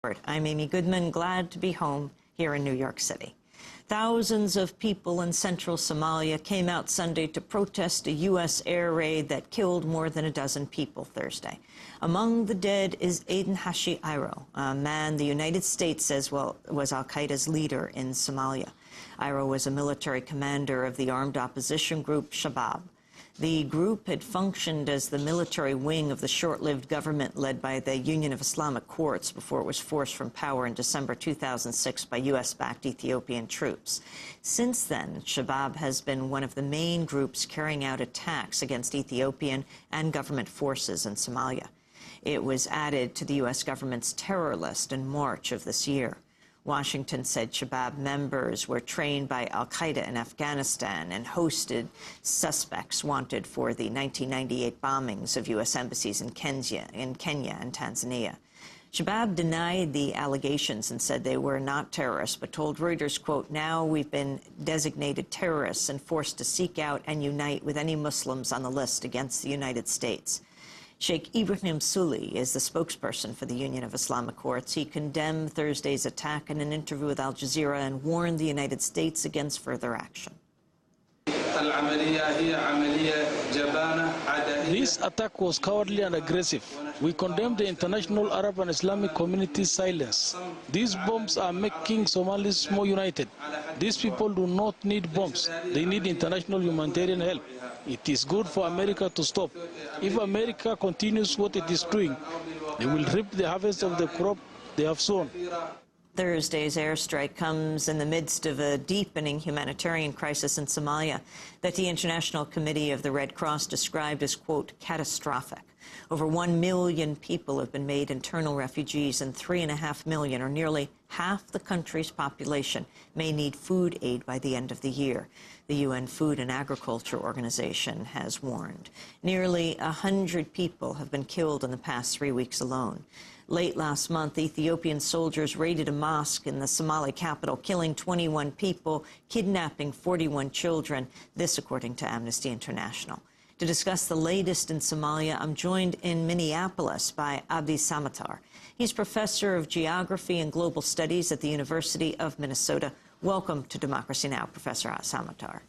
I'm Amy Goodman, glad to be home here in New York City. Thousands of people in central Somalia came out Sunday to protest a U.S. air raid that killed more than a dozen people Thursday. Among the dead is Aden Hashi Iro, a man the United States says was al-Qaeda's leader in Somalia. Iro was a military commander of the armed opposition group Shabab. The group had functioned as the military wing of the short-lived government led by the Union of Islamic Courts before it was forced from power in December 2006 by U.S.-backed Ethiopian troops. Since then, Shabab has been one of the main groups carrying out attacks against Ethiopian and government forces in Somalia. It was added to the U.S. government's terror list in March of this year. Washington said Shabab members were trained by al-Qaeda in Afghanistan and hosted suspects wanted for the 1998 bombings of U.S. embassies in Kenya and Tanzania. Shabab denied the allegations and said they were not terrorists, but told Reuters, quote, "Now we've been designated terrorists and forced to seek out and unite with any Muslims on the list against the United States." Sheikh Ibrahim Suli is the spokesperson for the Union of Islamic Courts. He condemned Thursday's attack in an interview with Al Jazeera and warned the United States against further action. This attack was cowardly and aggressive. We condemn the international Arab and Islamic community's silence. These bombs are making Somalis more united. These people do not need bombs. They need international humanitarian help. It is good for America to stop. If America continues what it is doing, they will reap the harvest of the crop they have sown. Thursday's airstrike comes in the midst of a deepening humanitarian crisis in Somalia that the International Committee of the Red Cross described as, quote, catastrophic. Over 1 million people have been made internal refugees, and 3.5 million, or nearly half the country's population, may need food aid by the end of the year. The UN Food and Agriculture Organization has warned. Nearly 100 people have been killed in the past 3 weeks alone. Late last month, Ethiopian soldiers raided a mosque in the Somali capital, killing 21 people, kidnapping 41 children, this according to Amnesty International. To discuss the latest in Somalia, I'm joined in Minneapolis by Abdi Samatar. He's professor of geography and global studies at the University of Minnesota. Welcome to Democracy Now!, Professor Samatar.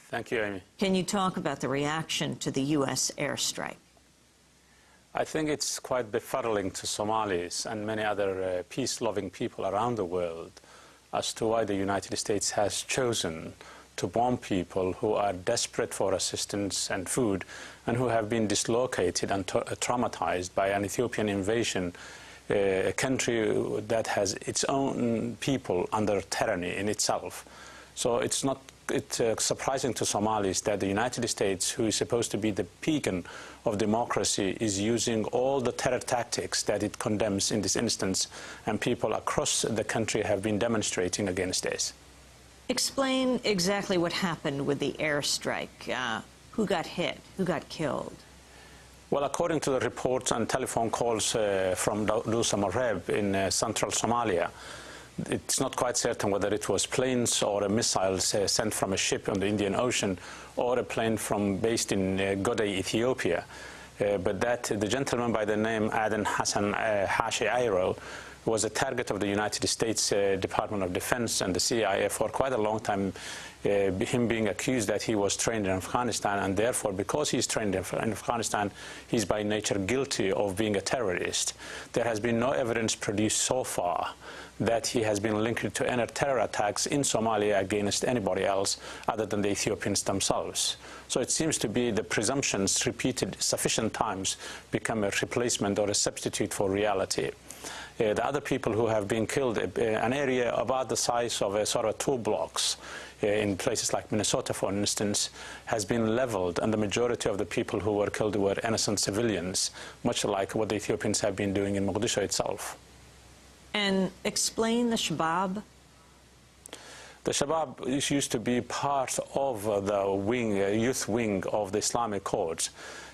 Thank you, Amy. Can you talk about the reaction to the U.S. airstrike? I think it's quite befuddling to Somalis and many other peace-loving people around the world as to why the United States has chosen to bomb people who are desperate for assistance and food and who have been dislocated and traumatized by an Ethiopian invasion, a country that has its own people under tyranny in itself. So it's surprising to Somalis that the United States, who is supposed to be the beacon of democracy, is using all the terror tactics that it condemns in this instance, and people across the country have been demonstrating against this. Explain exactly what happened with the airstrike. Who got hit? Who got killed? Well, according to the reports and telephone calls from Dusa Mareb in central Somalia, it's not quite certain whether it was planes or missiles sent from a ship on the Indian Ocean or a plane based in Godey, Ethiopia. But that the gentleman by the name Aden Hashi Iro was a target of the United States Department of Defense and the CIA for quite a long time, him being accused that he was trained in Afghanistan, and therefore, because he's trained in Afghanistan, he's by nature guilty of being a terrorist. There has been no evidence produced so far that he has been linked to any terror attacks in Somalia against anybody else other than the Ethiopians themselves. So it seems to be the presumptions repeated sufficient times become a replacement or a substitute for reality. The other people who have been killed, an area about the size of sort of 2 blocks in places like Minnesota, for instance, has been leveled, and the majority of the people who were killed were innocent civilians, much like what the Ethiopians have been doing in Mogadishu itself. And explain the Shabab. The Shabab used to be part of the youth wing of the Islamic Courts.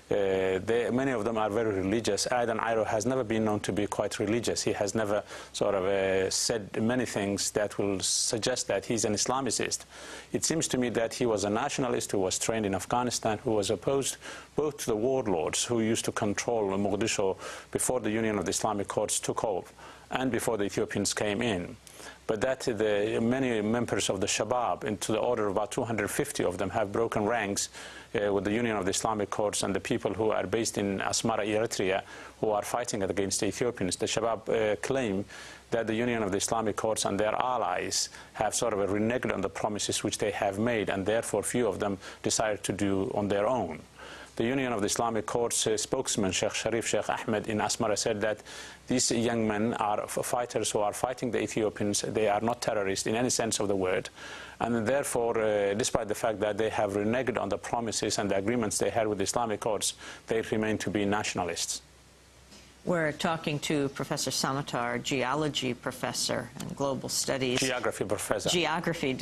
Many of them are very religious. Aden Iro has never been known to be quite religious. He has never sort of said many things that will suggest that he's an Islamicist. It seems to me that he was a nationalist who was trained in Afghanistan, who was opposed both to the warlords who used to control Mogadishu before the Union of the Islamic Courts took over, and before the Ethiopians came in. But that many members of the Shabab, into the order of about 250 of them, have broken ranks with the Union of the Islamic Courts and the people who are based in Asmara, Eritrea, who are fighting against the Ethiopians. The Shabab claim that the Union of the Islamic Courts and their allies have sort of reneged on the promises which they have made, and therefore few of them decided to do on their own. The Union of the Islamic Courts spokesman, Sheikh Sharif Sheikh Ahmed in Asmara, said that these young men are fighters who are fighting the Ethiopians. They are not terrorists in any sense of the word. And therefore, despite the fact that they have reneged on the promises and the agreements they had with the Islamic courts, they remain to be nationalists. We're talking to Professor Samatar, geology professor and global studies. Geography professor. Geography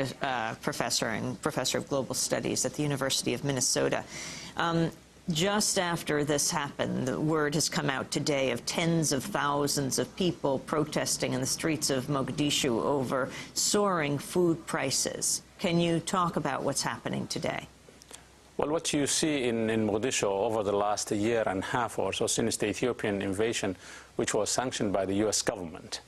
professor and professor of global studies at the University of Minnesota. Just after this happened, the word has come out today of tens of thousands of people protesting in the streets of Mogadishu over soaring food prices. Can you talk about what's happening today? Well, what you see in Mogadishu over the last year and a half or so since the Ethiopian invasion, which was sanctioned by the U.S. government,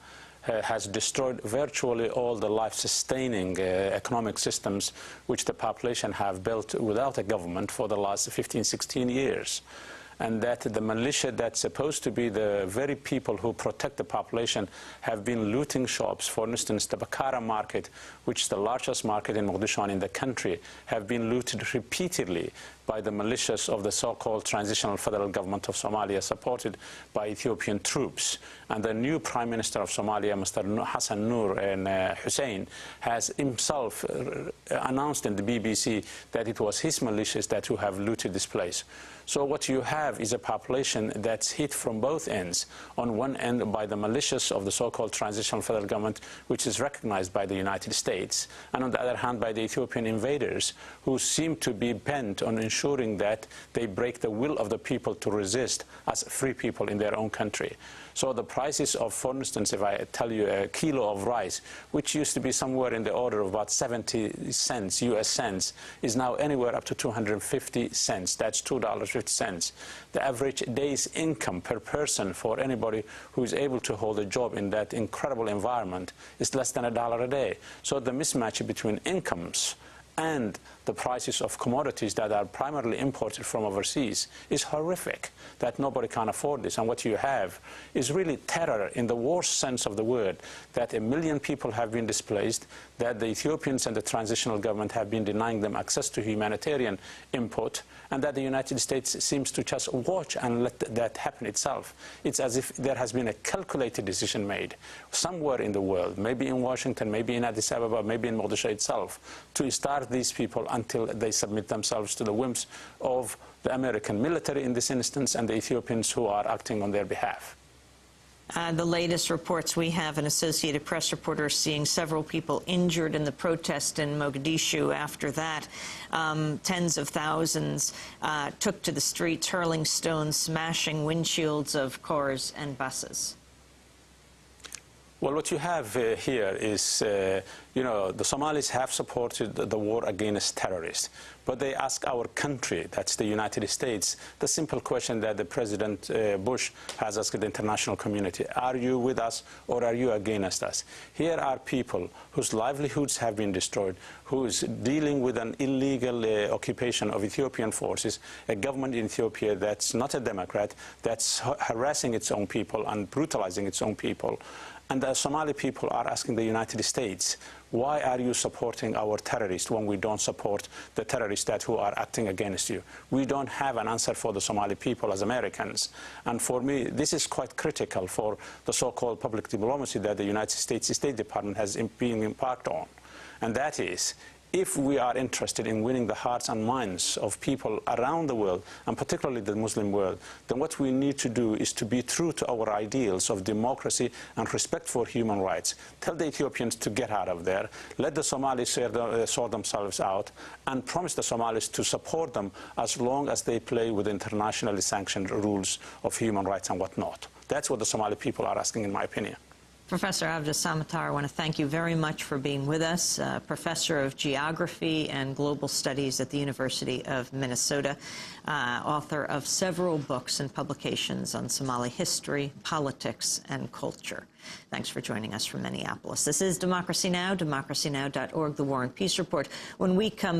has destroyed virtually all the life-sustaining economic systems which the population have built without a government for the last 15, 16 years. And that the militia that's supposed to be the very people who protect the population have been looting shops. For instance, the Bakara market, which is the largest market in Mogadishu and in the country, have been looted repeatedly by the militias of the so-called transitional federal government of Somalia, supported by Ethiopian troops. And the new Prime Minister of Somalia, Mr. Hassan Noor and Hussein, has himself announced in the BBC that it was his militias that who have looted this place. So what you have is a population that's hit from both ends. On one end by the militias of the so-called transitional federal government, which is recognized by the United States, and on the other hand by the Ethiopian invaders, who seem to be bent on ensuring that they break the will of the people to resist as free people in their own country. So the prices of, for instance, if I tell you a kilo of rice, which used to be somewhere in the order of about 70 cents, US cents, is now anywhere up to 250 cents. That's $2.50. The average day's income per person for anybody who is able to hold a job in that incredible environment is less than $1 a day. So the mismatch between incomes and the prices of commodities that are primarily imported from overseas is horrific, that nobody can afford this. And what you have is really terror in the worst sense of the word, that 1 million people have been displaced, that the Ethiopians and the transitional government have been denying them access to humanitarian input, and that the United States seems to just watch and let that happen itself. It's as if there has been a calculated decision made somewhere in the world, maybe in Washington, maybe in Addis Ababa, maybe in Mogadishu itself, to start these people until they submit themselves to the whims of the American military in this instance and the Ethiopians who are acting on their behalf. The latest reports we have, an Associated Press reporter seeing several people injured in the protest in Mogadishu. After that, tens of thousands took to the streets, hurling stones, smashing windshields of cars and buses. Well, what you have here is, you know, the Somalis have supported the war against terrorists, but they ask our country, that's the United States, the simple question that the President Bush has asked the international community: are you with us or are you against us? Here are people whose livelihoods have been destroyed, who is dealing with an illegal occupation of Ethiopian forces, a government in Ethiopia that's not a Democrat, that's harassing its own people and brutalizing its own people. And the Somali people are asking the United States, why are you supporting our terrorists when we don't support the terrorists that who are acting against you? We don't have an answer for the Somali people as Americans. And for me, this is quite critical for the so-called public diplomacy that the United States State Department has been embarked on. And that is, if we are interested in winning the hearts and minds of people around the world, and particularly the Muslim world, then what we need to do is to be true to our ideals of democracy and respect for human rights. Tell the Ethiopians to get out of there, let the Somalis sort themselves out, and promise the Somalis to support them as long as they play with internationally sanctioned rules of human rights and whatnot. That's what the Somali people are asking, in my opinion. Professor Avdus Samatar, I want to thank you very much for being with us, Professor of Geography and Global Studies at the University of Minnesota, author of several books and publications on Somali history, politics, and culture. Thanks for joining us from Minneapolis. This is Democracy Now!, democracynow.org, The War and Peace Report. When we come